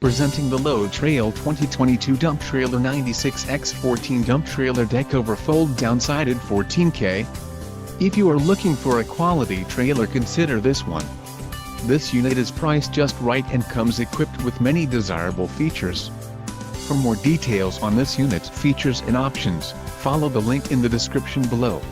Presenting the Load Trail 2022 Dump Trailer 96x14 Dump Trailer Deckover Fold Down Sided 14K. If you are looking for a quality trailer, consider this one. This unit is priced just right and comes equipped with many desirable features. For more details on this unit, features and options, follow the link in the description below.